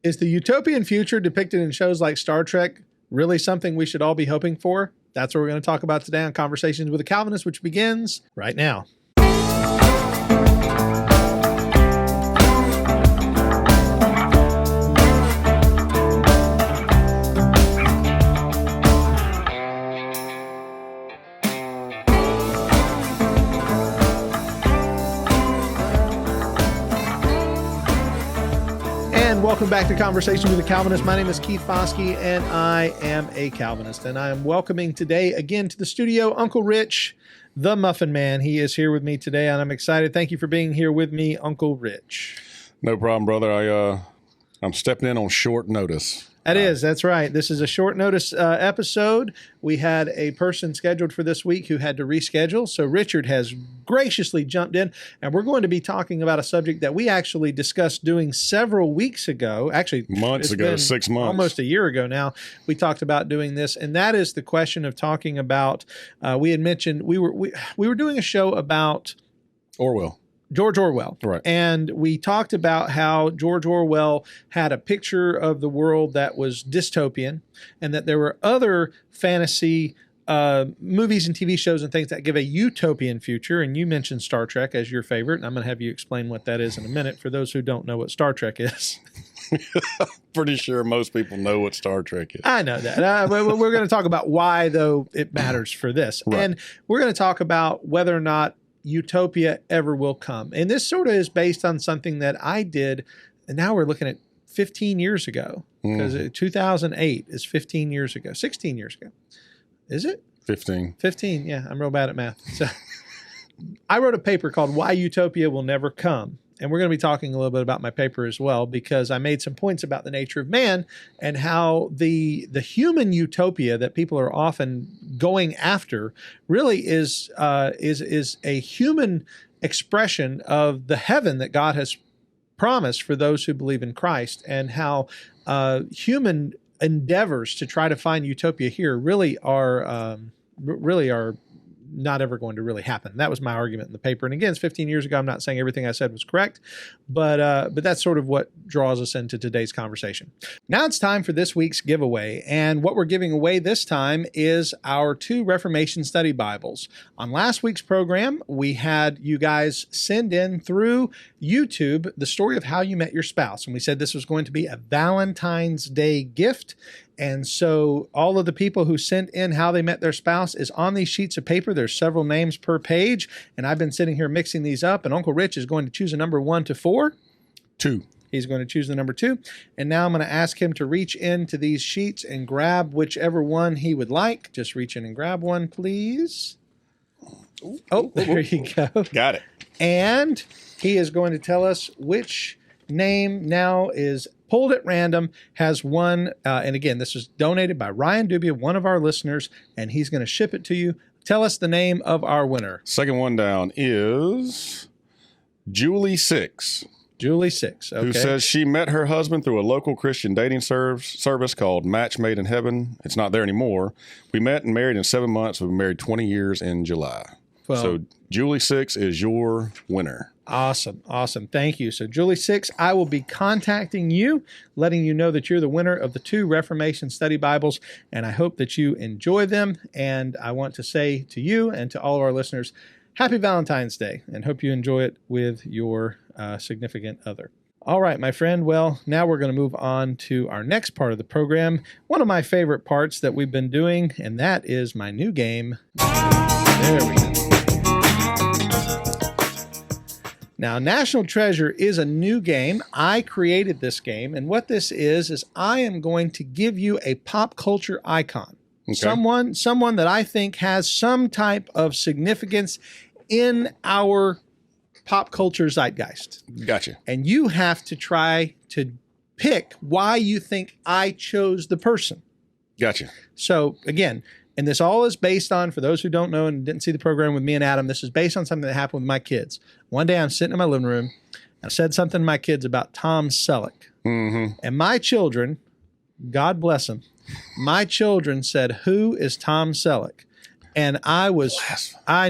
Is the utopian future depicted in shows like Star Trek really something we should all be hoping for? That's what we're going to talk about today on Conversations with a Calvinist, which begins right now. Welcome back to Conversation with a Calvinist. My name is Keith Foskey, and I am a Calvinist. And I am welcoming today again to the studio Uncle Rich, the Muffin Man. He is here with me today, and I'm excited. Thank you for being here with me, Uncle Rich. No problem, brother. I'm stepping in on short notice. That's right. This is a short notice episode. We had a person scheduled for this week who had to reschedule, so Richard has graciously jumped in, and we're going to be talking about a subject that we actually discussed doing several weeks ago. Actually, months ago, 6 months. Almost a year ago now, we talked about doing this, and that is the question of talking about, we had mentioned, we were doing a show about George Orwell. Right. And we talked about how George Orwell had a picture of the world that was dystopian, and that there were other fantasy movies and TV shows and things that give a utopian future. And you mentioned Star Trek as your favorite, and I'm going to have you explain what that is in a minute for those who don't know what Star Trek is. Pretty sure most people know what Star Trek is. I know that. We're going to talk about why, though, it matters for this. Right. And we're going to talk about whether or not utopia ever will come. And this sort of is based on something that I did, and now we're looking at 15 years ago, because 2008 is 15 years ago, 16 years ago. Is it? 15, yeah. I'm real bad at math. So I wrote a paper called Why Utopia Will Never Come. And we're going to be talking a little bit about my paper as well, because I made some points about the nature of man and how the human utopia that people are often going after really is a human expression of the heaven that God has promised for those who believe in Christ, and how human endeavors to try to find utopia here really are not ever going to really happen. That was my argument in the paper. And again, it's 15 years ago. I'm not saying everything I said was correct, but that's sort of what draws us into today's conversation. Now it's time for this week's giveaway. And what we're giving away this time is our 2 Reformation study Bibles. On last week's program, we had you guys send in through YouTube the story of how you met your spouse. And we said this was going to be a Valentine's Day gift. And so all of the people who sent in how they met their spouse is on these sheets of paper. There's several names per page. And I've been sitting here mixing these up. And Uncle Rich is going to choose a number 1 to 4. 2. He's going to choose the number 2. And now I'm going to ask him to reach into these sheets and grab whichever one he would like. Just reach in and grab one, please. Oh, there you go. Got it. And he is going to tell us which name now is pulled at random, has won. And again, this was donated by Ryan Dubia, one of our listeners, and he's going to ship it to you. Tell us the name of our winner. Second one down is Julie 6. Julie 6, okay. Who says she met her husband through a local Christian dating service called Match Made in Heaven. It's not there anymore. We met and married in 7 months. We've been married 20 years in July. Well, so Julie 6 is your winner. Awesome. Thank you. So Julie 6, I will be contacting you, letting you know that you're the winner of the 2 Reformation study Bibles, and I hope that you enjoy them. And I want to say to you and to all of our listeners, Happy Valentine's Day, and hope you enjoy it with your significant other. All right, my friend. Well, now we're going to move on to our next part of the program, one of my favorite parts that we've been doing, and that is my new game. There we go. Now, National Treasure is a new game. I created this game, and what this is I am going to give you a pop culture icon. Okay. Someone that I think has some type of significance in our pop culture zeitgeist. Gotcha. And you have to try to pick why you think I chose the person. Gotcha. So, again, and this all is based on, for those who don't know and didn't see the program with me and Adam, this is based on something that happened with my kids. One day I'm sitting in my living room, I said something to my kids about Tom Selleck. Mm-hmm. And my children, God bless them, my children said, "Who is Tom Selleck?" And I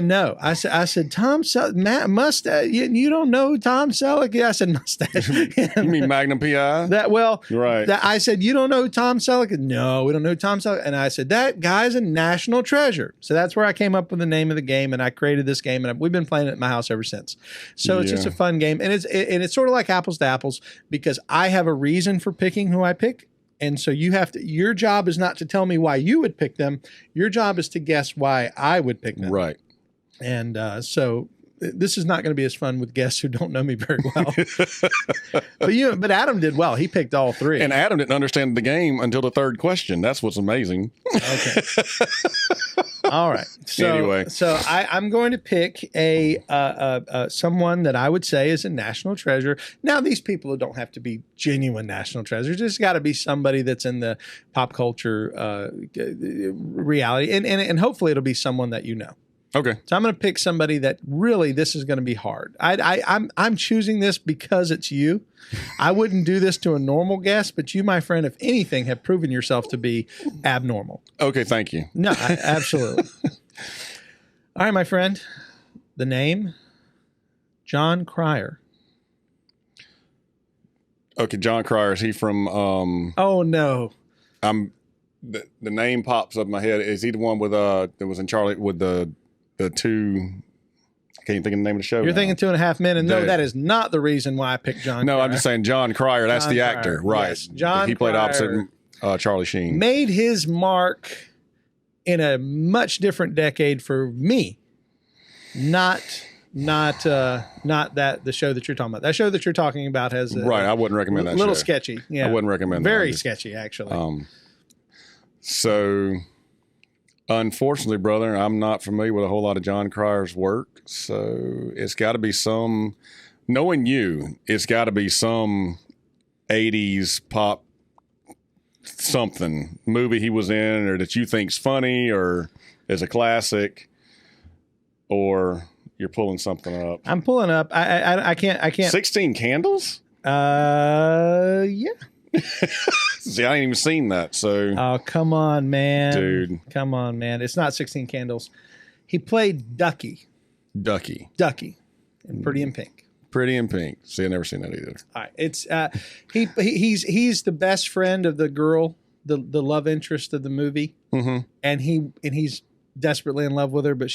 know. I said, Tom Matt Mustache. You don't know Tom Selleck? Yeah, I said Mustache. You mean Magnum PI? Right. I said, you don't know Tom Selleck? No, we don't know Tom Selleck. And I said, that guy's a national treasure. So that's where I came up with the name of the game, and I created this game, and we've been playing it at my house ever since. So it's just a fun game, and it's sort of like apples to apples, because I have a reason for picking who I pick. And so your job is not to tell me why you would pick them. Your job is to guess why I would pick them. Right. And so this is not going to be as fun with guests who don't know me very well. But Adam did well. He picked all three. And Adam didn't understand the game until the third question. That's what's amazing. Okay. All right. So I'm going to pick someone that I would say is a national treasure. Now, these people don't have to be genuine national treasures. It's got to be somebody that's in the pop culture reality, and hopefully it'll be someone that you know. Okay. So I'm going to pick somebody that really, this is going to be hard. I'm choosing this because it's you. I wouldn't do this to a normal guest, but you, my friend, if anything, have proven yourself to be abnormal. Okay, thank you. No, absolutely. All right, my friend. The name, John Cryer. Okay, John Cryer. Is he from? Oh no. The name pops up in my head. Is he the one with that was in Charlie with the two? I can't think of the name of the show. You're thinking 2.5 Men, and no, that is not the reason why I picked John. No, Cryer. I'm just saying John Cryer. That's the actor, right? Yes, John. He played Cryer opposite Charlie Sheen. Made his mark in a much different decade for me. Not that the show that you're talking about. That show that you're talking about has I wouldn't recommend that. Little show. Sketchy. Yeah, I wouldn't recommend that. Very sketchy, actually. So, unfortunately, brother, I'm not familiar with a whole lot of John Cryer's work. So it's got to be knowing you, it's got to be some 80s pop something movie he was in, or that you think's funny, or is a classic, or you're pulling something up. I'm pulling up. I can't. 16 Candles? Yeah. See, I ain't even seen that. So, oh, come on, man, dude, come on, man. It's not 16 Candles. He played Ducky, in Pretty in Pink. Pretty in Pink. See, I've never seen that either. All right, it's he's the best friend of the girl, the love interest of the movie, and he's desperately in love with her, but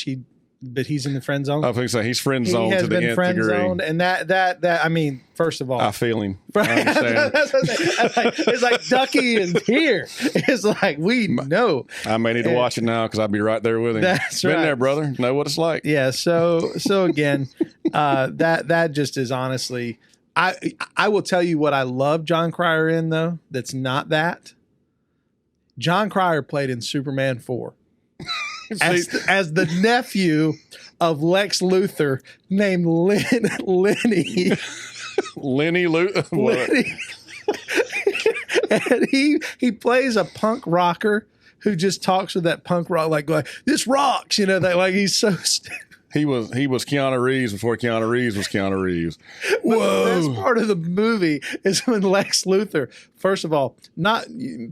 he's in the friend zone. I think so. He's friend zoned to the nth degree. Friend zoned, and that I mean, first of all, I feel him. I understand. It's like Ducky is here. It's like we know. I may need to watch it now because I'll be right there with him. That's Been right. there, brother. Know what it's like. Yeah. So again, that just is honestly. I will tell you what I love John Cryer in, though. That's not that. John Cryer played in Superman 4. As the nephew of Lex Luthor named Lenny. Lenny Luthor. And he plays a punk rocker who just talks with that punk rock like this rocks, that like he's so He was Keanu Reeves before Keanu Reeves was Keanu Reeves. Whoa! The best part of the movie is when Lex Luthor. First of all,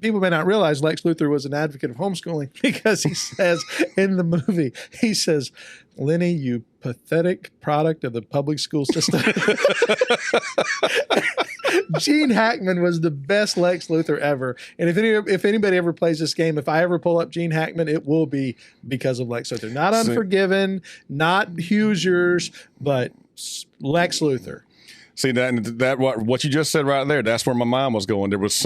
people may not realize Lex Luthor was an advocate of homeschooling because he says in the movie, he says, "Lenny, you pathetic product of the public school system." Gene Hackman was the best Lex Luthor ever. And if anybody ever plays this game, if I ever pull up Gene Hackman, it will be because of Lex Luthor. Not Unforgiven, not Hoosiers, but Lex Luthor. See that what you just said right there. That's where my mind was going. There was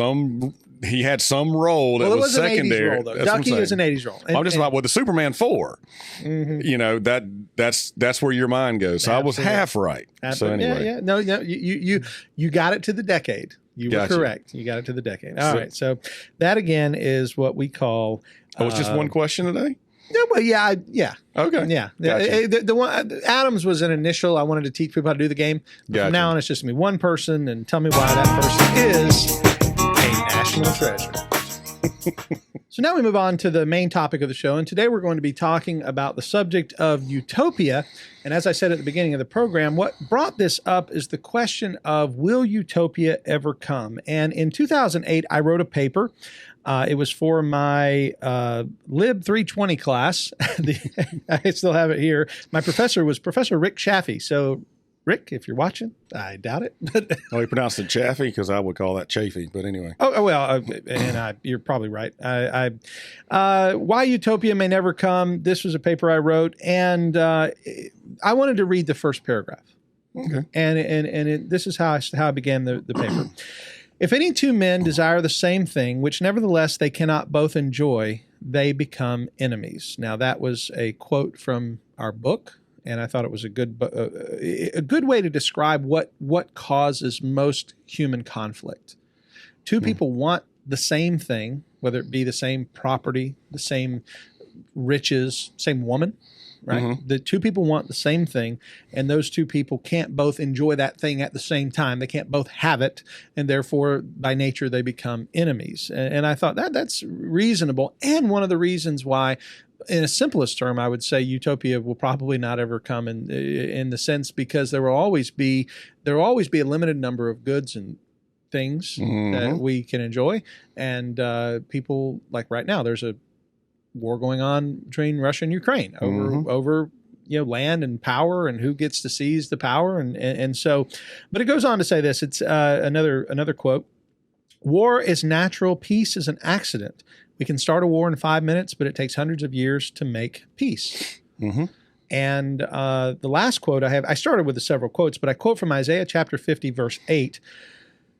he had some role that was secondary. An 80s role, though. Ducky is an 80s role. I'm just about with the Superman 4. Mm-hmm. That's where your mind goes. So I was half right. Absolutely. So anyway, yeah. No, you got it to the decade. You were correct. You got it to the decade. All right. So that again is what we call. Oh, it's just one question today. Yeah, well, yeah. Okay. Yeah. Gotcha. The one Adams was an initial. I wanted to teach people how to do the game. From now on, it's just me, one person, and tell me why that person is a national treasure. So now we move on to the main topic of the show, and today we're going to be talking about the subject of utopia. And as I said at the beginning of the program, what brought this up is the question of, will utopia ever come? And in 2008, I wrote a paper. It was for my Lib 320 class. I still have it here. My professor was Professor Rick Chaffee. So Rick, if you're watching, I doubt it. Oh, he pronounced it Chaffee, because I would call that Chafee. But anyway. You're probably right. Why Utopia May Never Come. This was a paper I wrote, and I wanted to read the first paragraph. Okay. This is how I began the paper. If any two men desire the same thing, which nevertheless they cannot both enjoy, they become enemies. Now, that was a quote from our book. And I thought it was a good way to describe what causes most human conflict. Two people want the same thing, whether it be the same property, the same riches, same woman, right? Mm-hmm. The two people want the same thing, and those two people can't both enjoy that thing at the same time. They can't both have it, and therefore, by nature, they become enemies. And I thought that's reasonable, and one of the reasons why, in a simplest term, I would say utopia will probably not ever come in the sense, because there will always be a limited number of goods and things that we can enjoy, and people, like right now, there's a war going on between Russia and Ukraine over land and power, and who gets to seize the power, and so. But it goes on to say this. It's another quote: "War is natural. Peace is an accident. We can start a war in 5 minutes, but it takes hundreds of years to make peace." Mm-hmm. And the last quote I started with the several quotes, but I quote from Isaiah chapter 50, verse 8,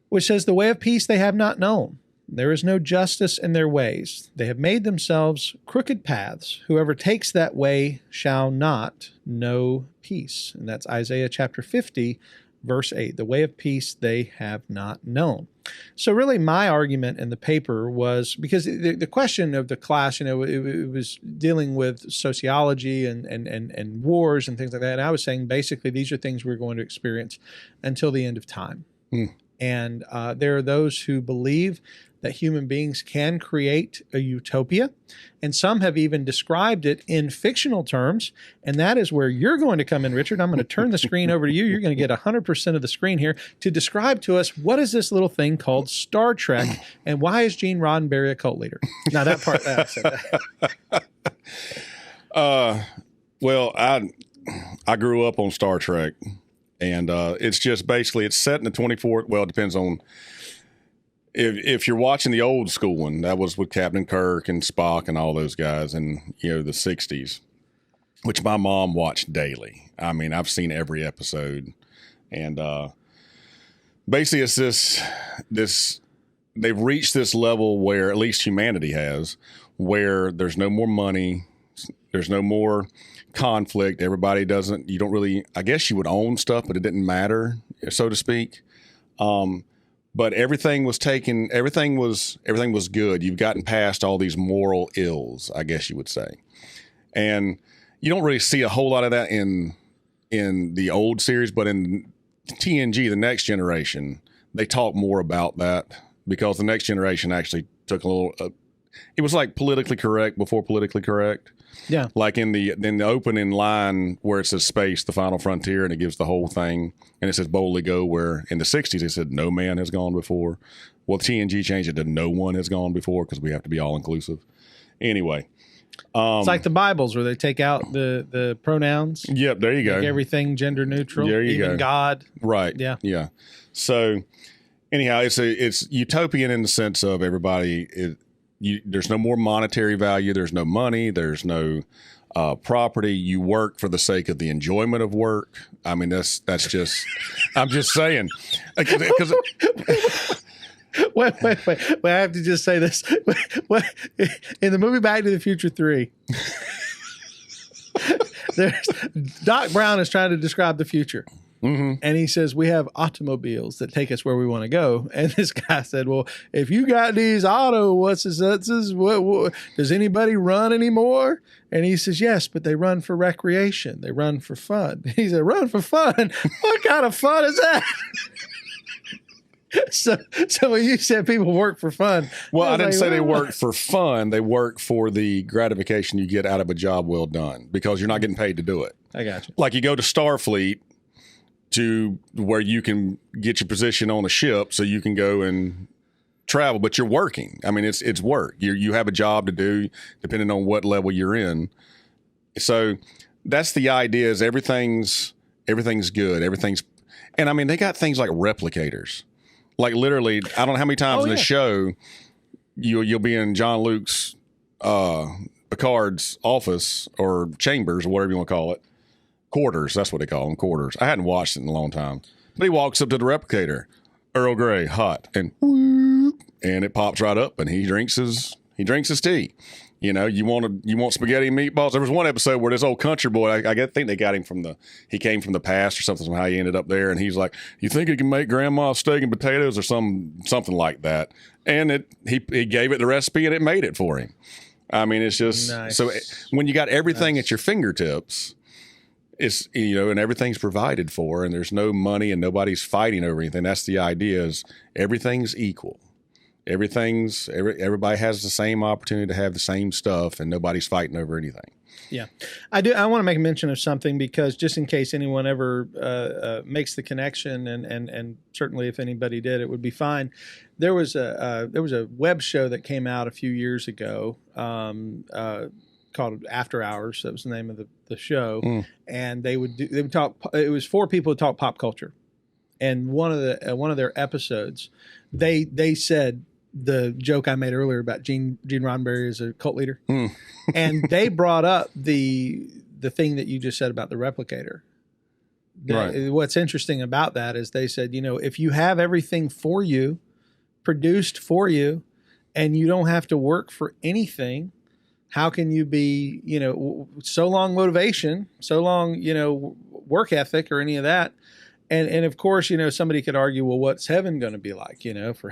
which says, "The way of peace they have not known. There is no justice in their ways. They have made themselves crooked paths. Whoever takes that way shall not know peace." And that's Isaiah chapter 50, verse 8. The way of peace they have not known. So really my argument in the paper was, because the question of the class, it was dealing with sociology and wars and things like that. And I was saying, basically, these are things we're going to experience until the end of time. And there are those who believe that human beings can create a utopia, and some have even described it in fictional terms, and that is where you're going to come in, Richard. I'm going to turn the screen over to you. You're going to get 100% of the screen here to describe to us, what is this little thing called Star Trek, and why is Gene Roddenberry a cult leader? Now, that part, I said that. Well, I grew up on Star Trek, and it's just basically, it's set in the 24th, well, it depends on, if you're watching the old school one, that was with Captain Kirk and Spock and all those guys in, the 60s, which my mom watched daily. I mean, I've seen every episode. And basically it's this they've reached this level where, at least humanity has, where there's no more money, there's no more conflict. Everybody you don't really, I guess you would own stuff, but it didn't matter, so to speak. But everything was good. You've gotten past all these moral ills, I guess you would say. And you don't really see a whole lot of that in the old series, but in TNG, the Next Generation, they talk more about that, because the Next Generation actually took a little, it was like politically correct before politically correct. Yeah. Like in the opening line where it says space, the final frontier, and it gives the whole thing, and it says boldly go, where in the 60s it said no man has gone before. Well, TNG changed it to no one has gone before, because we have to be all inclusive. Anyway. It's like the Bibles, where they take out the pronouns. Yep, there you go. Make everything gender neutral. There you go. Even God. Right. Yeah. Yeah. So anyhow, it's utopian in the sense of everybody there's no more monetary value. There's no money. There's no property. You work for the sake of the enjoyment of work. I mean, that's just, I'm just saying. Because Wait. I have to just say this. In the movie Back to the Future 3, Doc Brown is trying to describe the future. Mm-hmm. And he says, we have automobiles that take us where we want to go. And this guy said, well, if you got these what does anybody run anymore? And he says, yes, but they run for recreation. They run for fun. He said, run for fun? What kind of fun is that? So when you said people work for fun, well, I didn't say they work for fun. They work for the gratification you get out of a job well done because you're not getting paid to do it. I got you. Like you go to Starfleet to where you can get your position on a ship so you can go and travel, but you're working. I mean, it's work. You have a job to do depending on what level you're in. So that's the idea is everything's good. And I mean, they got things like replicators. Like literally, I don't know how many times in the show you'll be in John Luke's Picard's office or chambers or whatever you want to call it. Quarters, that's what they call them, quarters. I hadn't watched it in a long time. But he walks up to the replicator, Earl Grey, hot, and it pops right up and he drinks his tea. You know, you want spaghetti and meatballs. There was one episode where this old country boy, I think they got him he came from the past or something, somehow he ended up there, and he's like, you think you can make grandma's steak and potatoes or something like that? And he gave it the recipe and it made it for him. I mean, it's just, nice. So when you got everything at your fingertips, it's, you know, and everything's provided for and there's no money and nobody's fighting over anything. That's the idea is everything's equal. Everybody has the same opportunity to have the same stuff and nobody's fighting over anything. Yeah. I want to make a mention of something because just in case anyone ever makes the connection and certainly if anybody did, it would be fine. There was a web show that came out a few years ago called After Hours. That was the name of the show. And they would talk, it was 4 people who talk pop culture. And one of their episodes, they said the joke I made earlier about Gene Roddenberry as a cult leader, and they brought up the thing that you just said about the replicator. Right. What's interesting about that is they said, you know, if you have everything for you, produced for you, and you don't have to work for anything, how can you be, you know, so long motivation, so long, you know, work ethic or any of that. And of course, you know, somebody could argue, well, what's heaven going to be like, you know, for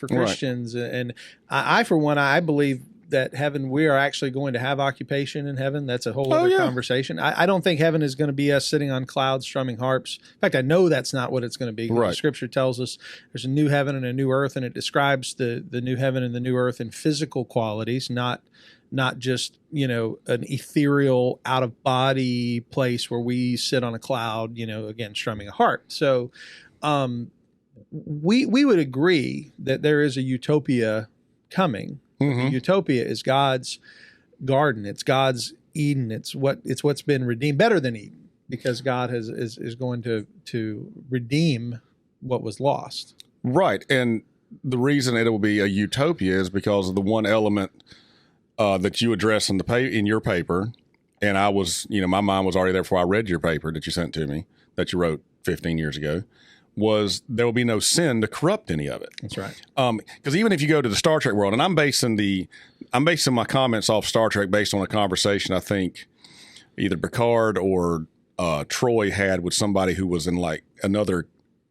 Christians? Right. And I, for one, I believe that heaven, we are actually going to have occupation in heaven. That's a whole other conversation. I don't think heaven is going to be us sitting on clouds strumming harps. In fact, I know that's not what it's going to be. Right. The Scripture tells us there's a new heaven and a new earth, and it describes the new heaven and the new earth in physical qualities, not just, you know, an ethereal out of body place where we sit on a cloud, you know, again, strumming a harp. So we would agree that there is a utopia coming. Mm-hmm. Utopia is God's garden. It's God's Eden. It's what's been redeemed, better than Eden, because God is going to redeem what was lost. Right. And the reason it will be a utopia is because of the one element that you address in your paper, and I was, you know, my mind was already there before I read your paper that you sent to me, that you wrote 15 years ago, was there will be no sin to corrupt any of it. That's right. Because even if you go to the Star Trek world, and I'm basing my comments off Star Trek based on a conversation I think either Picard or Troy had with somebody who was in like another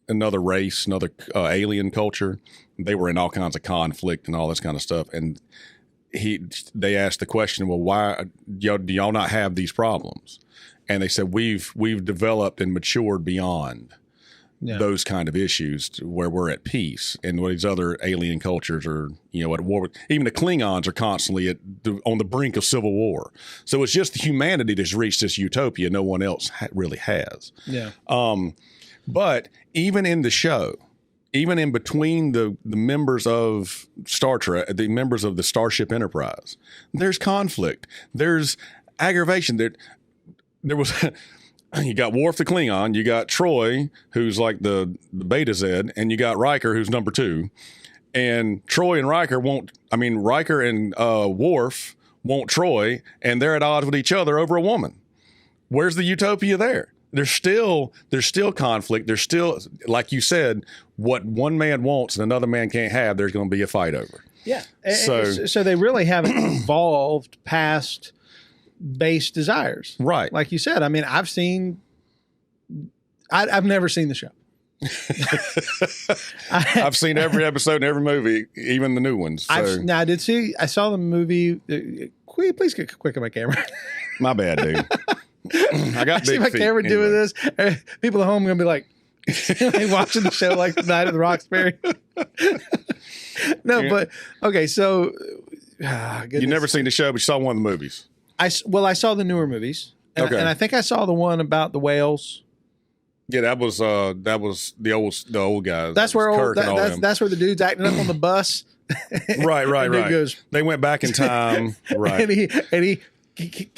race, another alien culture. They were in all kinds of conflict and all this kind of stuff, and they asked the question, well, why do y'all not have these problems? And they said, we've developed and matured beyond those kind of issues to where we're at peace. And these other alien cultures are, you know, at war. Even the Klingons are constantly on the brink of civil war. So it's just humanity that's reached this utopia no one else really has. Yeah. But even in the show, even in between the members of Star Trek, the members of the Starship Enterprise, there's conflict. There's aggravation. There was, you got Worf the Klingon, you got Troy, who's like the Beta Z, and you got Riker, who's number 2. And Troy and Riker Riker and Worf want Troy, and they're at odds with each other over a woman. Where's the utopia there? There's still conflict. There's still, like you said, what one man wants and another man can't have, there's going to be a fight over. Yeah. So they really haven't evolved past base desires. Right. Like you said, I mean, I've never seen the show. I've seen every episode and every movie, even the new ones. So. I saw the movie. Please get quick on my camera. My bad, dude. I got big see my feet. camera doing this. People at home are going to be like, Like watching the show like the Night of the Roxbury. No, but okay, so you never seen the show, but you saw one of the movies. I saw the newer movies, and I think I saw the one about the whales. Yeah, that was the old guys. That's where that's where the dude's acting up on the bus. Right. Goes, they went back in time, right? and he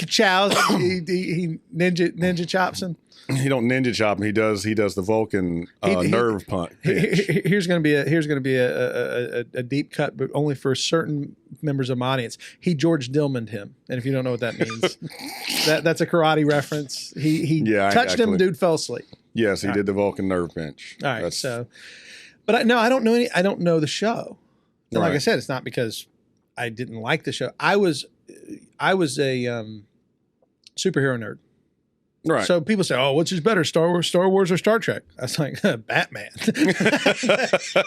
chows. he ninja chops him. He don't ninja chop him. He does the Vulcan nerve punch. Here's going to be a deep cut, but only for certain members of my audience. He George Dillman'd him, and if you don't know what that means, that's a karate reference. He touched him, dude fell asleep. Yes, he did the Vulcan nerve pinch. All right, but I don't know the show. And like I said, it's not because I didn't like the show. I was a superhero nerd. Right. So people say, "Oh, which is better, Star Wars, or Star Trek?" I was like, "Batman."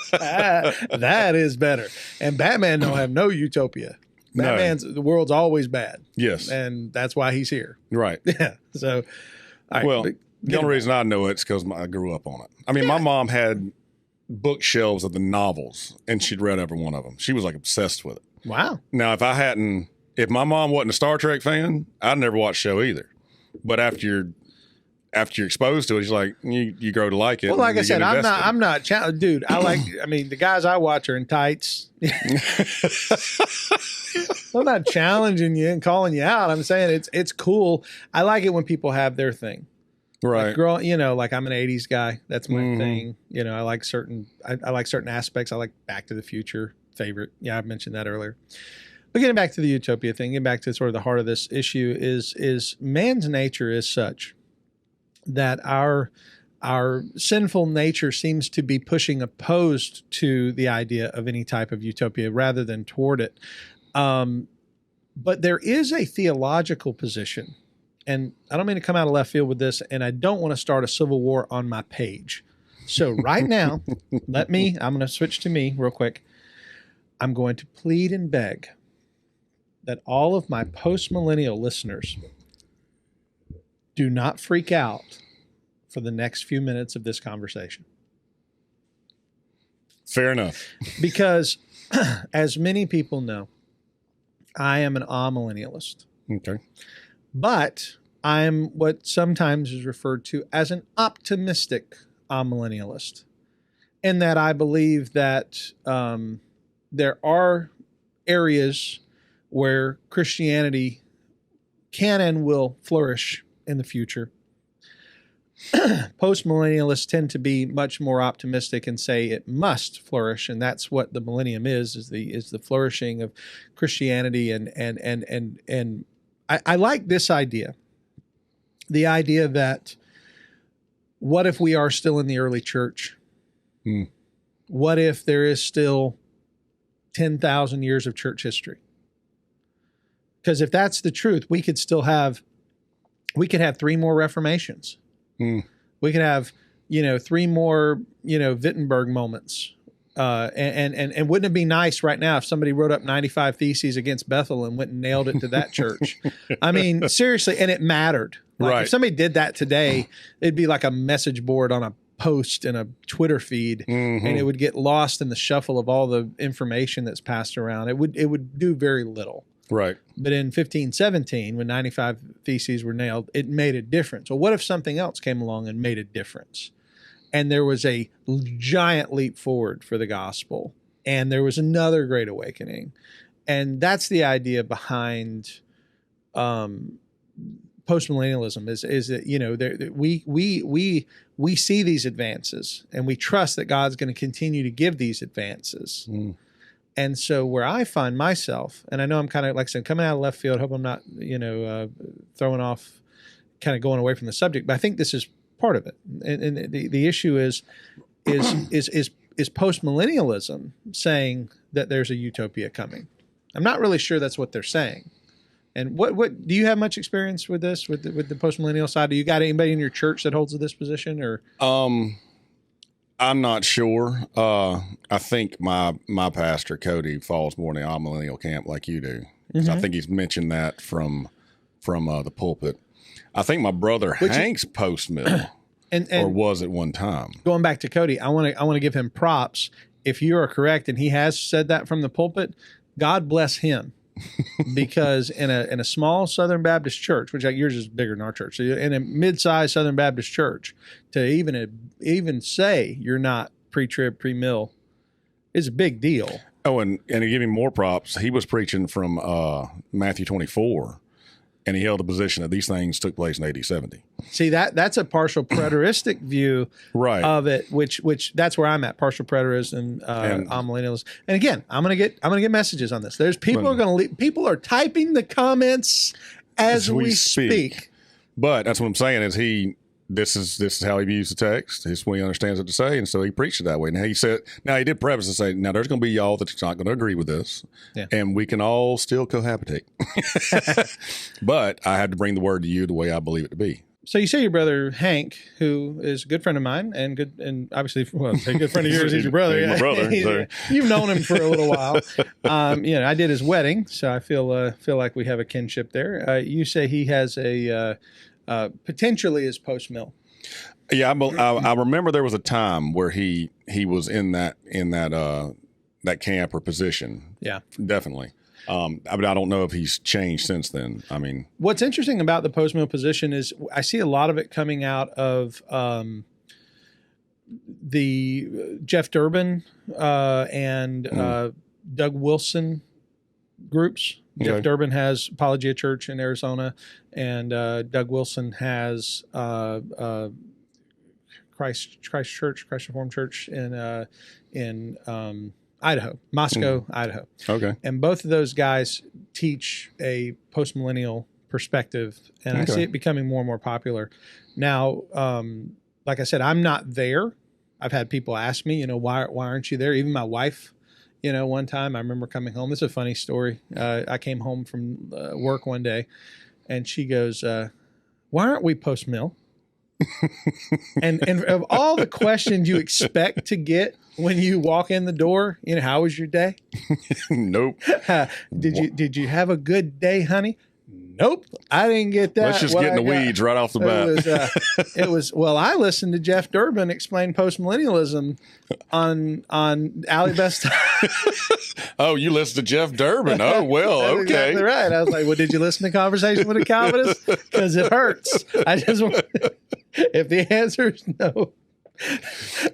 that is better. And Batman don't have no utopia. The world's always bad. Yes. And that's why he's here. Right. Yeah. So, all right, well, the only reason I know it's because I grew up on it. I mean, my mom had bookshelves of the novels, and she'd read every one of them. She was like obsessed with it. Wow. Now, if my mom wasn't a Star Trek fan, I'd never watch the show either. But after you're exposed to it, it's like you grow to like it. Well, like I said, I'm not dude. I mean, the guys I watch are in tights. I'm not challenging you and calling you out. I'm saying it's cool. I like it when people have their thing. Right. Like like I'm an 80s guy. That's my thing. I like certain aspects. I like Back to the Future, favorite. Yeah, I mentioned that earlier. But getting back to the utopia thing, getting back to sort of the heart of this issue is man's nature is such that our sinful nature seems to be pushing opposed to the idea of any type of utopia rather than toward it. But there is a theological position, and I don't mean to come out of left field with this, and I don't want to start a civil war on my page. So right now, I'm going to switch to me real quick. I'm going to plead and beg that all of my post-millennial listeners do not freak out for the next few minutes of this conversation. Fair enough. Because as many people know, I am an amillennialist. Okay. But I'm what sometimes is referred to as an optimistic amillennialist, in that I believe that there are areas where Christianity can and will flourish in the future. Post-millennialists tend to be much more optimistic and say it must flourish, and that's what the millennium is the flourishing of Christianity. And I like this idea, the idea that what if we are still in the early church? What if there is still 10,000 years of church history? Because if that's the truth, we could have 3 more Reformations. We could have, 3 more, Wittenberg moments. And wouldn't it be nice right now if somebody wrote up 95 Theses against Bethel and went and nailed it to that church? I mean, seriously, and it mattered. Like, if somebody did that today, it'd be like a message board on a post in a Twitter feed, and it would get lost in the shuffle of all the information that's passed around. It would do very little. Right. But in 1517, when 95 Theses were nailed, it made a difference. Well, what if something else came along and made a difference? And there was a giant leap forward for the gospel. And there was another great awakening. And that's the idea behind postmillennialism is that we see these advances, and we trust that God's going to continue to give these advances. And so where I find myself, and I know I'm kind of, like I said, coming out of left field, hope I'm not, throwing off, kind of going away from the subject, but I think this is part of it. And the issue is postmillennialism saying that there's a utopia coming. I'm not really sure that's what they're saying. And what do you have much experience with this, with the postmillennial side? Do you got anybody in your church that holds this position, or? I'm not sure. I think my pastor Cody falls more in the amillennial camp like you do. I think he's mentioned that from the pulpit. I think my brother Hank's post-mill. or was at one time. Going back to Cody, I want to give him props. If you are correct, and he has said that from the pulpit, God bless him. Because in a small Southern Baptist church, which yours is bigger than our church, so in a mid-sized Southern Baptist church, to even say you're not pre-trib, pre-mill is a big deal. Oh, and to give him more props, he was preaching from Matthew 24, and he held the position that these things took place in AD 70. See, that's a partial preteristic view of it, which that's where I'm at. Partial preterism, amillennialism. And again, I'm gonna get messages on this. There's people are typing the comments as we speak. But that's what I'm saying is this is how he views the text. This is what he understands it to say, and so he preached it that way. Now he did preface and say, now there's going to be y'all that's not going to agree with this, and we can all still cohabitate. But I had to bring the word to you the way I believe it to be. So you say your brother Hank, who is a good friend of mine, and obviously, a good friend of yours. He's your brother. He's my brother. You've known him for a little while. I did his wedding, so I feel like we have a kinship there. You say he has a potentially is post-mill. Yeah, I remember there was a time where he was in that camp or position. Yeah, definitely. But I don't know if he's changed since then. I mean, what's interesting about the post-mill position is I see a lot of it coming out of the Jeff Durbin and Doug Wilson groups. Okay. Jeff Durbin has Apologia Church in Arizona, and Doug Wilson has Christ Church, Christ Reformed Church in Idaho, Moscow, Idaho. Okay. And both of those guys teach a postmillennial perspective, and I see it becoming more and more popular. Now, like I said, I'm not there. I've had people ask me, why aren't you there? Even my wife. One time I remember coming home. This is a funny story. I came home from work one day, and she goes, "Why aren't we post-mill?" and of all the questions you expect to get when you walk in the door, how was your day? Nope. Did you have a good day, honey? Nope, I didn't get that. Let's just get in the weeds right off the bat. It was I listened to Jeff Durbin explain postmillennialism on Ali Best. Oh, you listened to Jeff Durbin? Oh, well, That's okay. Exactly right. I was like, well, did you listen to Conversation with a Calvinist? Because it hurts. If the answer is no.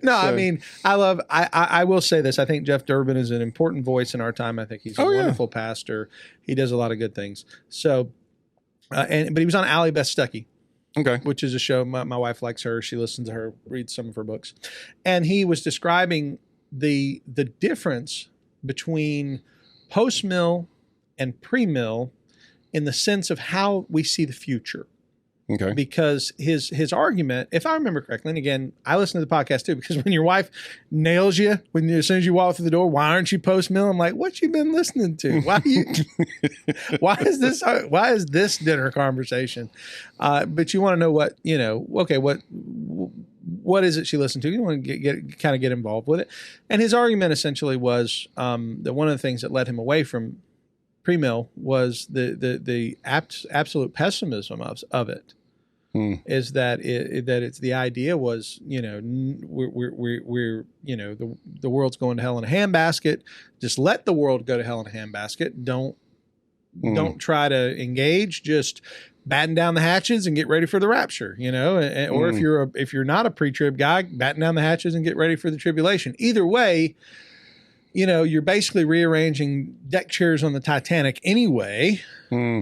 No, I mean, I will say this. I think Jeff Durbin is an important voice in our time. I think he's a wonderful pastor. He does a lot of good things. So, but he was on Ali Beth Stuckey, which is a show. My wife likes her. She listens to her, reads some of her books. And he was describing the difference between post-mill and pre-mill in the sense of how we see the future. Okay. Because his argument, if I remember correctly, and again, I listen to the podcast too, because when your wife nails you, as soon as you walk through the door, why aren't you post-mill? I'm like, what you been listening to? Why is this dinner conversation? But you want to know what is it she listened to? You want to get involved with it. And his argument essentially was that one of the things that led him away from pre-mill was the absolute pessimism of it. Is that it's the idea was we're the world's going to hell in a handbasket. Just let the world go to hell in a handbasket. Don't try to engage. Just batten down the hatches and get ready for the rapture. Or if you're not a pre-trib guy, batten down the hatches and get ready for the tribulation. Either way, you're basically rearranging deck chairs on the Titanic anyway.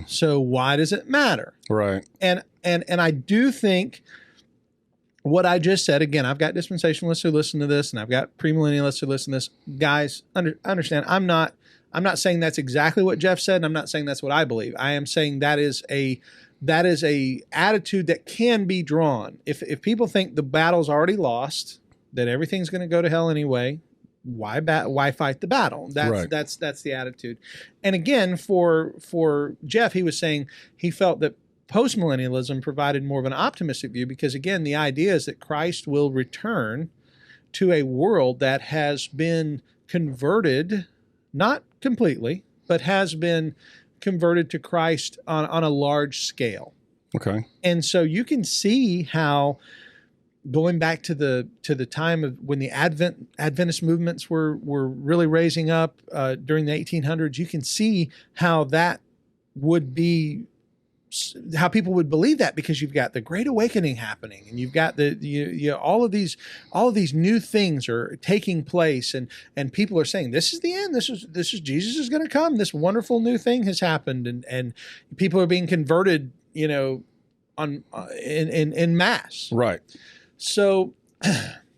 So why does it matter? Right. And I do think what I just said, again, I've got dispensationalists who listen to this, and I've got premillennialists who listen to this. Guys, understand, I'm not saying that's exactly what Jeff said, and I'm not saying that's what I believe. I am saying that is a attitude that can be drawn. If people think the battle's already lost, that everything's going to go to hell anyway, why fight the battle? That's the attitude. And again, for Jeff, he was saying he felt that postmillennialism provided more of an optimistic view because, again, the idea is that Christ will return to a world that has been converted, not completely, but has been converted to Christ on a large scale. Okay. And so you can see how going back to the time of when the Adventist movements were really raising up during the 1800s, you can see how that would be, how people would believe that, because you've got the Great Awakening happening, and you've got all of these new things are taking place, and people are saying this is the end. This is Jesus is going to come. This wonderful new thing has happened, and people are being converted, in mass. Right. So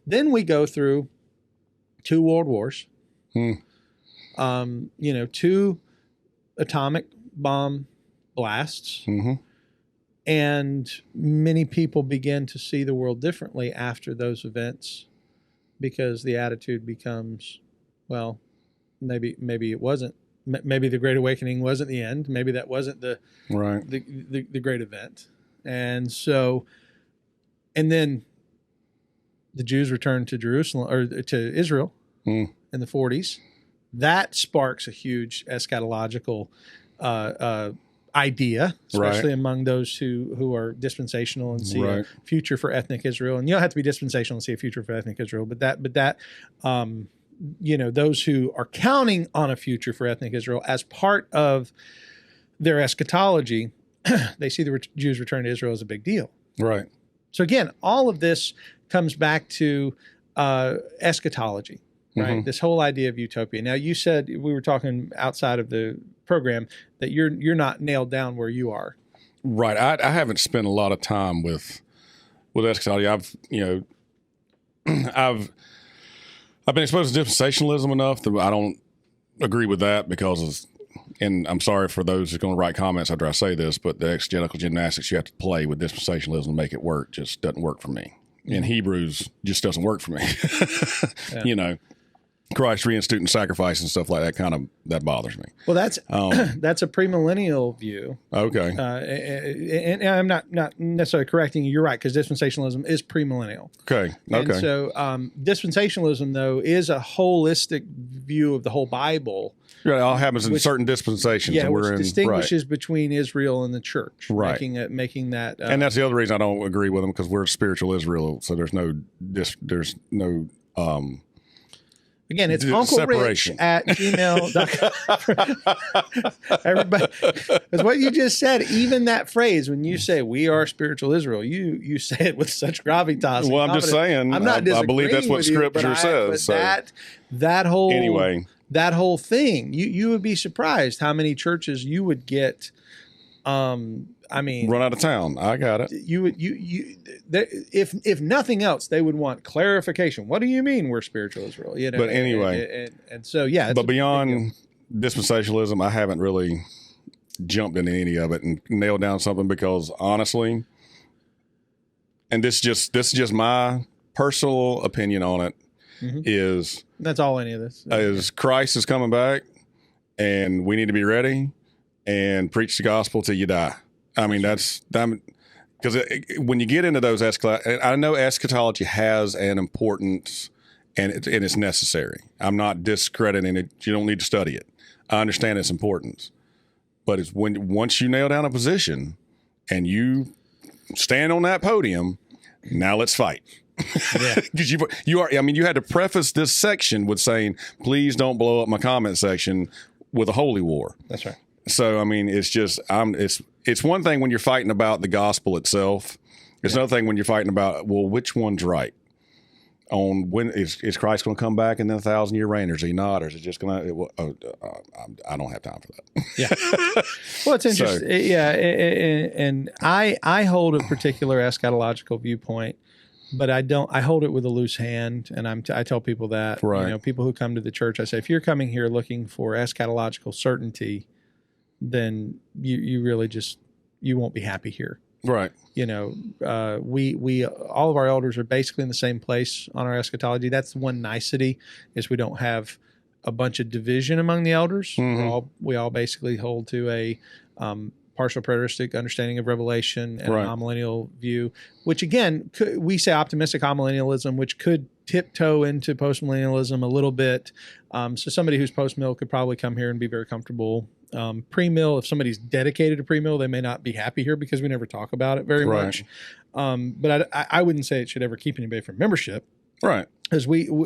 then we go through 2 world wars, 2 atomic bomb blasts, and many people begin to see the world differently after those events, because the attitude becomes, well, maybe it wasn't. Maybe the Great Awakening wasn't the end. Maybe that wasn't the great event. And so, and then the Jews returned to Jerusalem, or to Israel, in the 40s. That sparks a huge eschatological idea, especially among those who are dispensational and see a future for ethnic Israel. And you don't have to be dispensational and see a future for ethnic Israel, but that those who are counting on a future for ethnic Israel as part of their eschatology, they see the Jews return to Israel as a big deal. Right. So again, all of this comes back to eschatology, right? This whole idea of utopia. Now, you said, we were talking outside of the program, that you're not nailed down where you are. Right. I haven't spent a lot of time with eschatology. I've been exposed to dispensationalism enough that I don't agree with that, because and I'm sorry for those who's going to write comments after I say this, but the exegetical gymnastics you have to play with dispensationalism to make it work just doesn't work for me. In Hebrews, just doesn't work for me. Christ reinstituting sacrifice and stuff like that, that bothers me. Well, that's that's a premillennial view. Okay. And I'm not necessarily correcting you. You're right, because dispensationalism is premillennial. Okay. And so dispensationalism, though, is a holistic view of the whole Bible. Right, it all happens in certain dispensations. Yeah, which distinguishes between Israel and the church. Right. Making that. And that's the other reason I don't agree with them, because we're spiritual Israel, so there's no Again, it's Uncle Rich at gmail.com. Everybody, because what you just said, even that phrase, when you say we are spiritual Israel, you say it with such gravitas. Well, I'm just saying, I'm not I believe that's what Scripture says. That whole anyway, that whole thing, you would be surprised how many churches you would get. Run out of town. I got it. If nothing else, they would want clarification. What do you mean we're spiritual Israel? But anyway, and so yeah. But beyond dispensationalism, I haven't really jumped into any of it and nailed down something, because honestly, and this is just my personal opinion on it, is that's all any of this is Christ is coming back, and we need to be ready and preach the gospel till you die. That's because when you get into those I know eschatology has an importance, and it's necessary. I'm not discrediting it. You don't need to study it. I understand its importance, but it's once you nail down a position and you stand on that podium, now let's fight. Yeah, because you had to preface this section with saying, "Please don't blow up my comment section with a holy war." That's right. So, it's just, it's one thing when you're fighting about the gospel itself. It's another thing when you're fighting about, well, which one's right? On when is Christ going to come back in the 1,000-year reign, or is he not? Or is it just going to, I don't have time for that. Yeah. Well, it's interesting. So, yeah. And I hold a particular eschatological viewpoint, but I hold it with a loose hand. And I tell people that, people who come to the church, I say, if you're coming here looking for eschatological certainty, then you really you won't be happy here. Right. We all of our elders are basically in the same place on our eschatology. That's one nicety, is we don't have a bunch of division among the elders. We all basically hold to a partial preteristic understanding of Revelation and an amillennial view, which again, we say optimistic amillennialism, which could tiptoe into postmillennialism a little bit. So somebody who's post-mill could probably come here and be very comfortable Pre-mill, if somebody's dedicated to pre-mill, they may not be happy here because we never talk about it very much. But I wouldn't say it should ever keep anybody from membership. Right. Because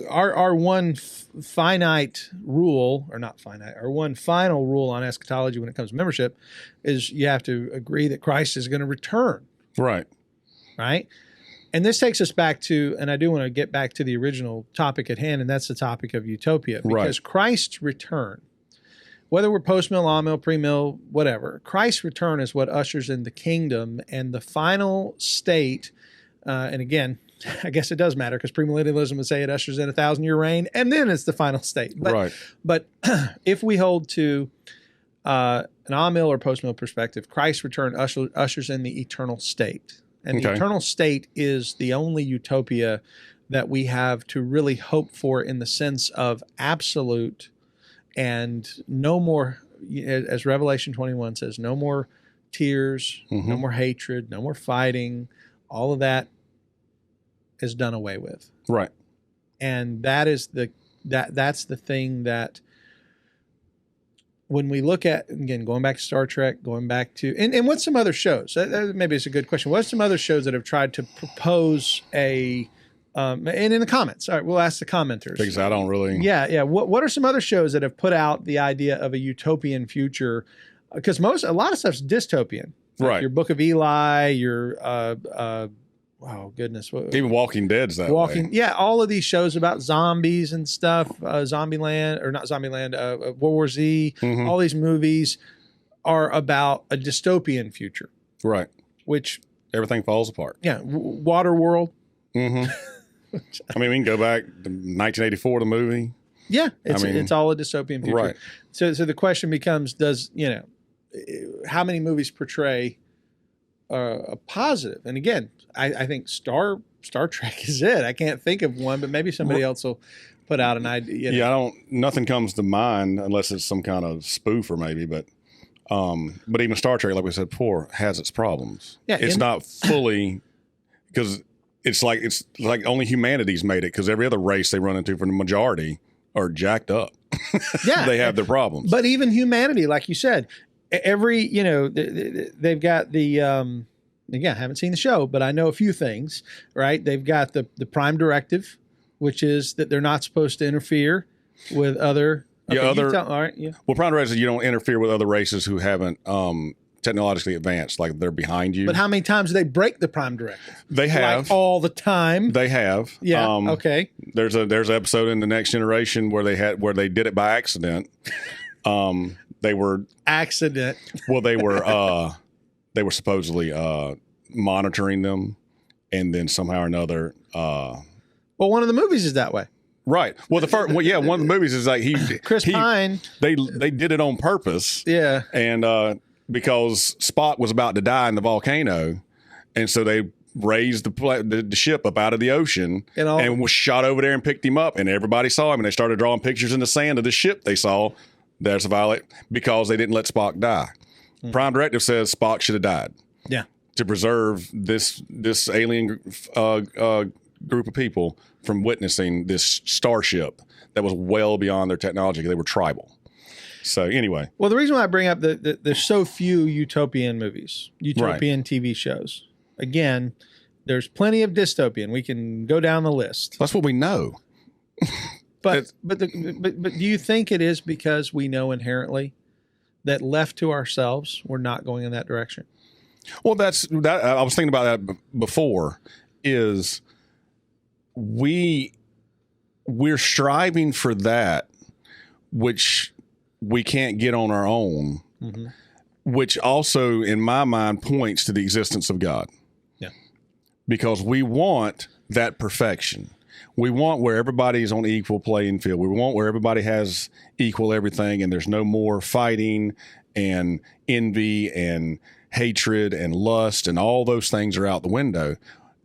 our one finite rule, or not finite, our one final rule on eschatology when it comes to membership is you have to agree that Christ is going to return. Right. Right. And this takes us back to, and I do want to get back to the original topic at hand, and that's the topic of utopia. Because Christ's return, whether we're post-mill, on-mill, pre-mill, whatever, Christ's return is what ushers in the kingdom and the final state. And again, I guess it does matter because premillennialism would say it ushers in 1,000-year reign, and then it's the final state. But if we hold to an on-mill or post-mill perspective, Christ's return ushers in the eternal state. And the eternal state is the only utopia that we have to really hope for in the sense of absolute and no more, as Revelation 21 says, no more tears, no more hatred, no more fighting. All of that is done away with. Right. And that is that's the thing that when we look at, again, going back to Star Trek, going back to, and what's some other shows? Maybe it's a good question. What's some other shows that have tried to propose and in the comments, all right, we'll ask the commenters. Because I don't really. Yeah. What are some other shows that have put out the idea of a utopian future? Because a lot of stuff's dystopian. Like your Book of Eli, your oh goodness, even Walking Dead's that way. Yeah, all of these shows about zombies and stuff, Zombieland or not Zombieland, World War Z. All these movies are about a dystopian future, right? Which everything falls apart. Yeah, Waterworld. I mean, we can go back to 1984, the movie. Yeah, it's all a dystopian future. Right. So the question becomes: how many movies portray a positive? And again, I think Star Trek is it. I can't think of one, but maybe somebody else will put out an idea. Yeah, nothing comes to mind unless it's some kind of spoofer maybe, but even Star Trek, like we said before, has its problems. Yeah, it's not fully, because it's like only humanity's made it, because every other race they run into, for the majority, are jacked up. Yeah. They have their problems. But even humanity, like you said, they've got the, again, I haven't seen the show, but I know a few things, right? They've got the Prime Directive, which is that they're not supposed to interfere with other. Okay, all right. Yeah. Well, Prime Directive is you don't interfere with other races who haven't technologically advanced, like they're behind you. But how many times do they break the Prime Directive? They have. Like all the time. They have. Yeah. Okay. There's an episode in The Next Generation where they did it by accident. They were accident. Well, they were supposedly monitoring them, and then somehow or another. Well, one of the movies is that way. Right. Well, one of the movies is like Chris Pine. They did it on purpose. Yeah. And because Spock was about to die in the volcano, and so they raised the ship up out of the ocean and was shot over there and picked him up, and everybody saw him, and they started drawing pictures in the sand of the ship they saw. That's violent because they didn't let Spock die. Prime Directive says Spock should have died. Yeah. To preserve this alien group of people from witnessing this starship that was well beyond their technology. They were tribal. So anyway. Well, the reason why I bring up there's so few utopian movies, utopian TV shows. Again, there's plenty of dystopian. We can go down the list. That's what we know. But do you think it is because we know inherently that left to ourselves, we're not going in that direction? Well, that's that. I was thinking about that before. Is we're striving for that, which we can't get on our own, which also, in my mind, points to the existence of God. Yeah, because we want that perfection. We want where everybody's on equal playing field. We want where everybody has equal everything, and there's no more fighting and envy and hatred and lust, and all those things are out the window.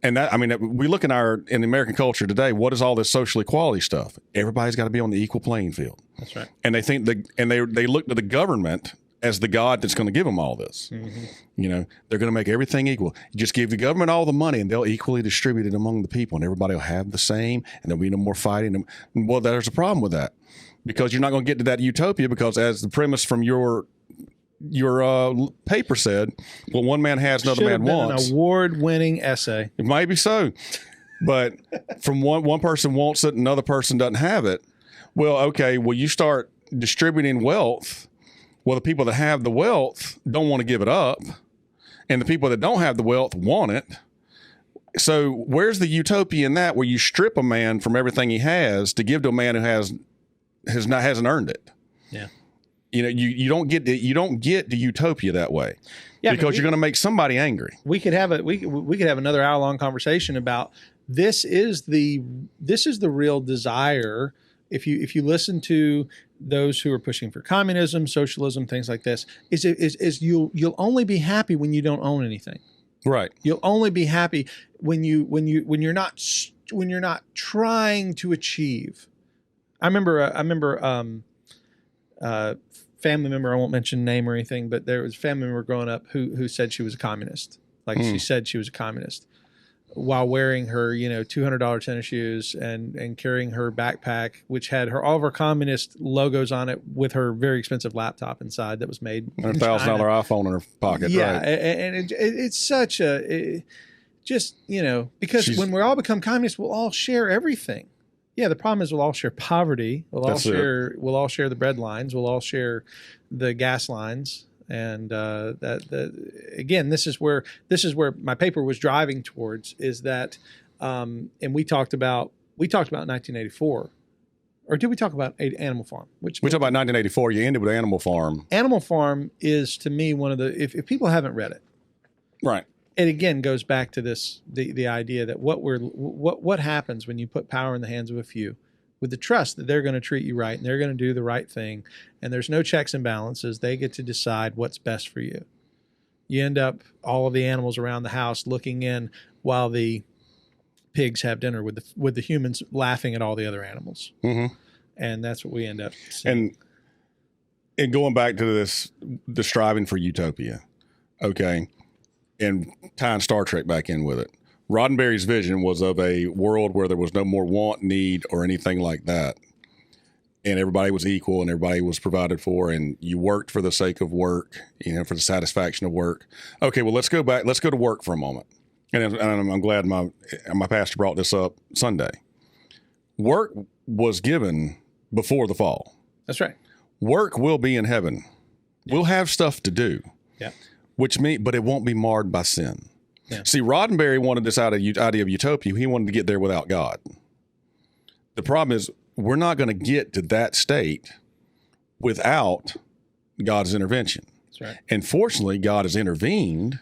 And that, I mean, we look in the American culture today, what is all this social equality stuff? Everybody's got to be on the equal playing field. That's right. And they think they look to the government as the God that's going to give them all this. They're going to make everything equal. You just give the government all the money and they'll equally distribute it among the people, and everybody will have the same, and there'll be no more fighting. Well, there's a problem with that, because you're not going to get to that utopia, because as the premise from your your paper said, well, one man has, another man wants. An award-winning essay. It might be so, but from one person wants it, another person doesn't have it. Well, okay, well, you start distributing wealth. Well, the people that have the wealth don't want to give it up, and the people that don't have the wealth want it. So where's the utopia in that, where you strip a man from everything he has to give to a man who hasn't earned it? Yeah. You know, you don't get to utopia that way, because you're going to make somebody angry. We could have we could have another hour-long conversation about this is the real desire. If you listen to those who are pushing for communism, socialism, things like this, is you'll only be happy when you don't own anything. Right. You'll only be happy when you're not trying to achieve. I remember family member, I won't mention name or anything, but there was a family member growing up who said she was a communist. Like she said she was a communist while wearing her, $200 tennis shoes and carrying her backpack, which had all of her communist logos on it, with her very expensive laptop inside that was made and a $1,000 iPhone in her pocket. Yeah. Right. And it's such because when we all become communists, we'll all share everything. Yeah, the problem is we'll all share poverty. We'll all share the bread lines. We'll all share the gas lines. And again, this is where my paper was driving towards, is that, and we talked about 1984, or did we talk about Animal Farm? We talked about 1984. You ended with Animal Farm. Animal Farm is, to me, one of the, if people haven't read it, right. It again goes back to the idea that what happens when you put power in the hands of a few, with the trust that they're going to treat you right and they're going to do the right thing, and there's no checks and balances. They get to decide what's best for you. You end up all of the animals around the house looking in while the pigs have dinner with the humans laughing at all the other animals. Mm-hmm. And that's what we end up seeing. And going back to the striving for utopia, okay, and tying Star Trek back in with it. Roddenberry's vision was of a world where there was no more want, need, or anything like that. And everybody was equal and everybody was provided for, and you worked for the sake of work, for the satisfaction of work. Okay, well, let's go back. Let's go to work for a moment. And I'm glad my pastor brought this up Sunday. Work was given before the fall. That's right. Work will be in heaven. Yeah. We'll have stuff to do. Yeah. But it won't be marred by sin. Yeah. See, Roddenberry wanted this idea of utopia. He wanted to get there without God. The problem is we're not going to get to that state without God's intervention. That's right. And fortunately, God has intervened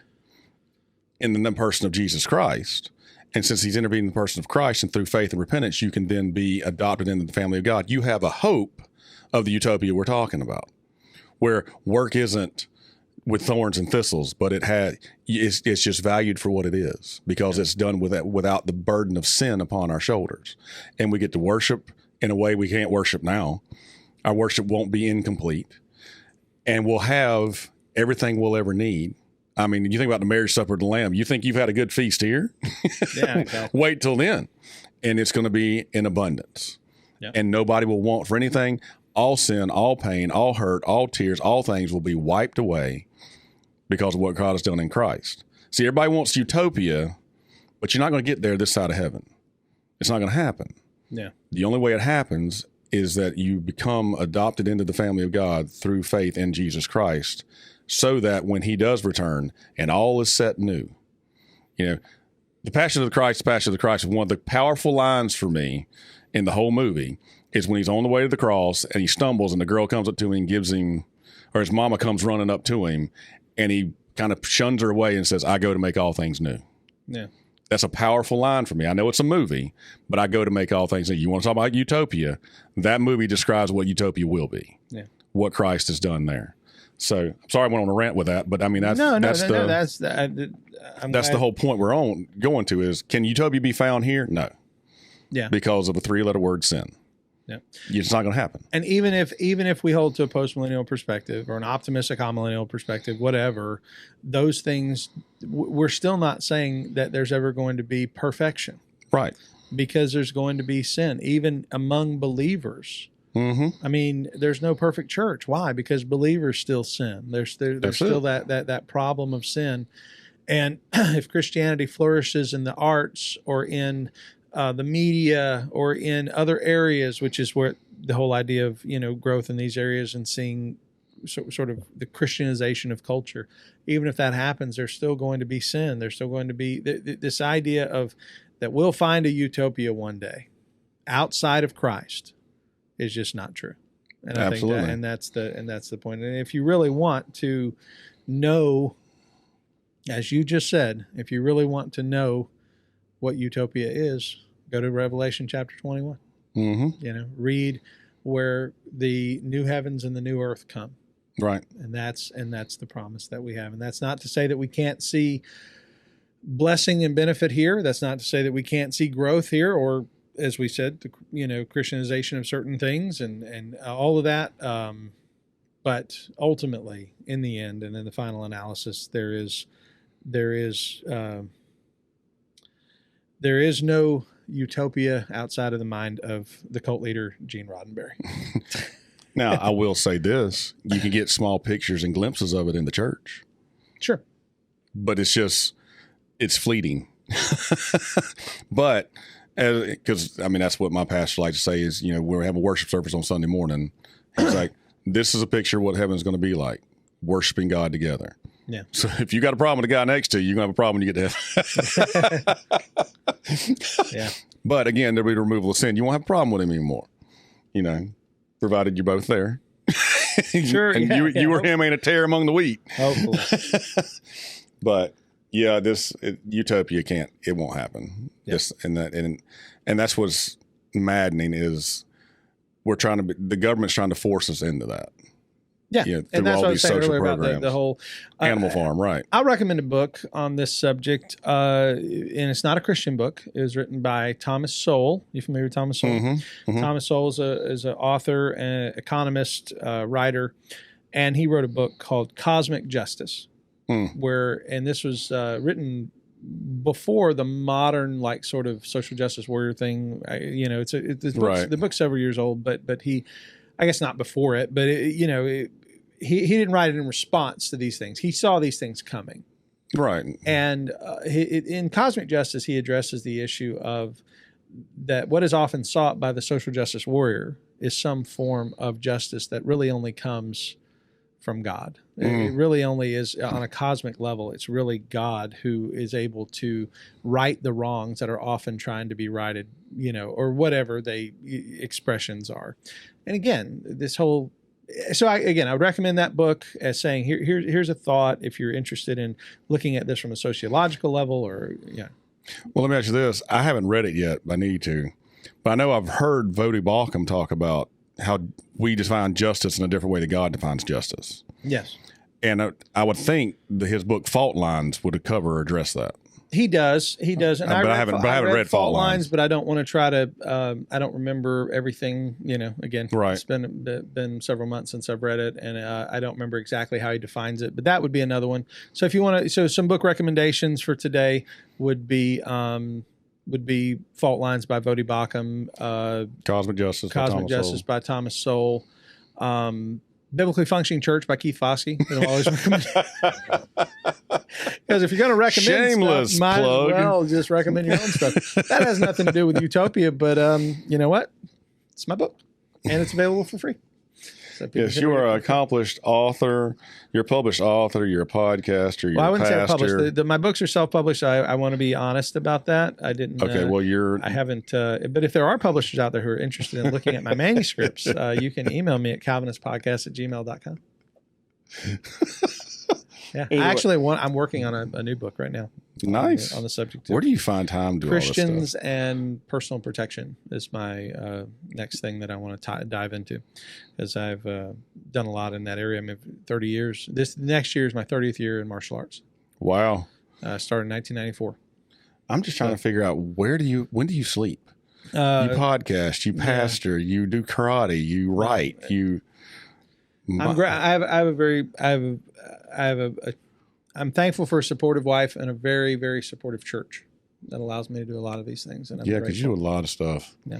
in the person of Jesus Christ. And since he's intervened in the person of Christ, and through faith and repentance, you can then be adopted into the family of God. You have a hope of the utopia we're talking about, where work isn't with thorns and thistles, but it's just valued for what it is, because it's done without the burden of sin upon our shoulders. And we get to worship in a way we can't worship now. Our worship won't be incomplete, and we'll have everything we'll ever need. I mean, you think about the marriage supper of the Lamb. You think you've had a good feast here? Yeah, exactly. Wait till then, and it's going to be in abundance. Yep. And nobody will want for anything. All sin, all pain, all hurt, all tears, all things will be wiped away because of what God has done in Christ. See, everybody wants utopia, but you're not going to get there this side of heaven. It's not going to happen. Yeah. The only way it happens is that you become adopted into the family of God through faith in Jesus Christ, so that when he does return and all is set new, the Passion of the Christ is one of the powerful lines for me in the whole movie, is when he's on the way to the cross and he stumbles and the girl comes up to him and gives him, or his mama comes running up to him, and he kind of shuns her away and says, "I go to make all things new." Yeah. That's a powerful line for me. I know it's a movie, but I go to make all things new. You want to talk about utopia? That movie describes what utopia will be. Yeah. What Christ has done there. So I'm sorry I went on a rant with that, but I mean, that's the whole point we're going to is, can utopia be found here? No. Yeah. Because of a 3-letter word, sin. Yeah. It's not going to happen. And even if we hold to a post-millennial perspective or an optimistic amillennial perspective, whatever, those things, we're still not saying that there's ever going to be perfection. Right. Because there's going to be sin, even among believers. Mm-hmm. I mean, there's no perfect church. Why? Because believers still sin. There's still that problem of sin. And if Christianity flourishes in the arts or in the media or in other areas, which is where the whole idea of, growth in these areas and seeing sort of the Christianization of culture, even if that happens, there's still going to be sin. There's still going to be this idea of that we'll find a utopia one day outside of Christ is just not true. And Absolutely. I think that's the point. And if you really want to know, as you just said, if you really want to know what utopia is, go to Revelation chapter 21. Mm-hmm. Read where the new heavens and the new earth come. Right. And that's the promise that we have. And that's not to say that we can't see blessing and benefit here. That's not to say that we can't see growth here, or, as we said, the Christianization of certain things and all of that. But ultimately, in the end and in the final analysis, there is no utopia outside of the mind of the cult leader Gene Roddenberry. Now, I will say this. You can get small pictures and glimpses of it in the church. Sure. But it's fleeting. But, because, that's what my pastor likes to say is, we have a worship service on Sunday morning. He's like, this is a picture of what heaven's going to be like, worshiping God together. Yeah. So if you got a problem with the guy next to you, you're going to have a problem when you get to heaven. Yeah. But again, there'll be the removal of sin. You won't have a problem with him anymore, provided you're both there. Sure. And you or him ain't a tear among the wheat. Hopefully. But yeah, utopia it won't happen. Yep. And that's what's maddening is the government's trying to force us into that. Yeah, and that's what I was saying earlier about the whole Animal Farm, right? I'll recommend a book on this subject, and it's not a Christian book. It was written by Thomas Sowell. You familiar with Thomas Sowell? Mm-hmm. Mm-hmm. Thomas Sowell is an author, an economist, writer, and he wrote a book called Cosmic Justice, and this was written before the modern sort of social justice warrior thing. The book's several years old, but he. I guess not before it, but he didn't write it in response to these things. He saw these things coming. Right. And in Cosmic Justice, he addresses the issue of that what is often sought by the social justice warrior is some form of justice that really only comes from God. It really only is on a cosmic level. It's really God who is able to right the wrongs that are often trying to be righted, or whatever expressions are. And again, I would recommend that book as saying, here's a thought if you're interested in looking at this from a sociological level Well, let me ask you this. I haven't read it yet, but I need to. But I know I've heard Vodi Balcom talk about how we define justice in a different way that God defines justice. Yes. And I would think that his book Fault Lines would cover or address that. He does. And I haven't read Fault Lines, but I don't want to try to. I don't remember everything. Again, right. It's been several months since I've read it, and I don't remember exactly how he defines it. But that would be another one. So if you want to, some book recommendations for today would be Fault Lines by Vodi Balcom, Cosmic Justice by Thomas Sowell. Biblically Functioning Church by Keith Foskey. I'll always recommend. Because if you're going to recommend shameless stuff, might plug. as well just recommend your own stuff. That has nothing to do with Utopia, but you know what? It's my book, and it's available for free. So yes, you are an accomplished author. You're a published author. You're a podcaster. You're I wouldn't a pastor. say published. My books are self-published. I want to be honest about that. I didn't. Okay, I haven't. But if there are publishers out there who are interested in looking at my manuscripts, you can email me at calvinistpodcast@gmail.com. Yeah, I'm working on a new book right now. Nice. On the subject. Where do you find time to do Christians all this stuff? and personal protection is my next thing that I want to dive into, because I've done a lot in that area. I mean, 30 years. Next year is my 30th year in martial arts. Wow. Started in 1994. I'm just trying to figure out when do you sleep? You podcast, you pastor, you do karate, you write, you. I'm thankful for a supportive wife and a very, very supportive church that allows me to do a lot of these things. And because you do a lot of stuff. Yeah.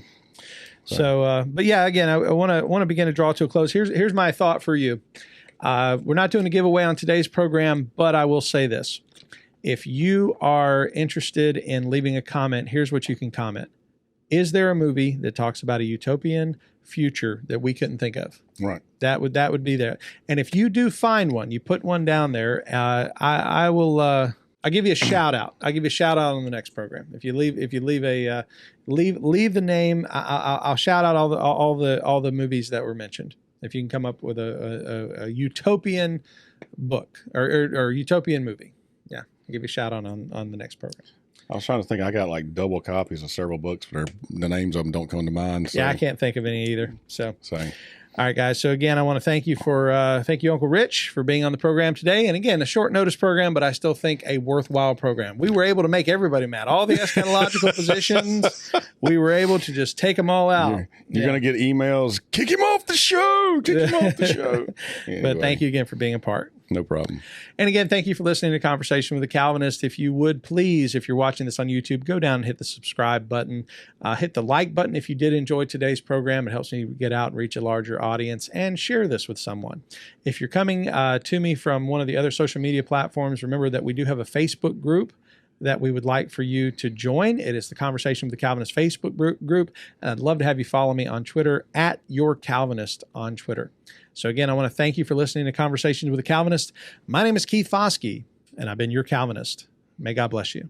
So, but yeah, again, I want to begin to draw to a close. Here's my thought for you. We're not doing a giveaway on today's program, but I will say this. If you are interested in leaving a comment, here's what you can comment. Is there a movie that talks about a utopian future that we couldn't think of? Right. That would be there. And if you do find one, you put one down there, I will I'll give you a shout out. I'll give you a shout out on the next program. If you leave the name, I'll shout out all the movies that were mentioned. If you can come up with a utopian book or utopian movie, yeah, I'll give you a shout out on the next program. I was trying to think. I got like double copies of several books, but the names of them don't come to mind. So. Yeah, I can't think of any either. So. All right, guys. So again, I want to thank you Uncle Rich, for being on the program today. And again, a short notice program, but I still think a worthwhile program. We were able to make everybody mad. All the eschatological positions, we were able to just take them all out. You're going to get emails. Kick him off the show. Kick him off the show. Anyway. But thank you again for being a part. No problem. And again, thank you for listening to Conversation with a Calvinist. If you would, please, if you're watching this on YouTube, go down and hit the subscribe button. Hit the like button if you did enjoy today's program. It helps me get out and reach a larger audience. And share this with someone. If you're coming to me from one of the other social media platforms, remember that we do have a Facebook group that we would like for you to join. It is the Conversation with the Calvinist Facebook group. And I'd love to have you follow me on Twitter @YourCalvinist on Twitter. So again, I want to thank you for listening to Conversations with a Calvinist. My name is Keith Foskey, and I've been your Calvinist. May God bless you.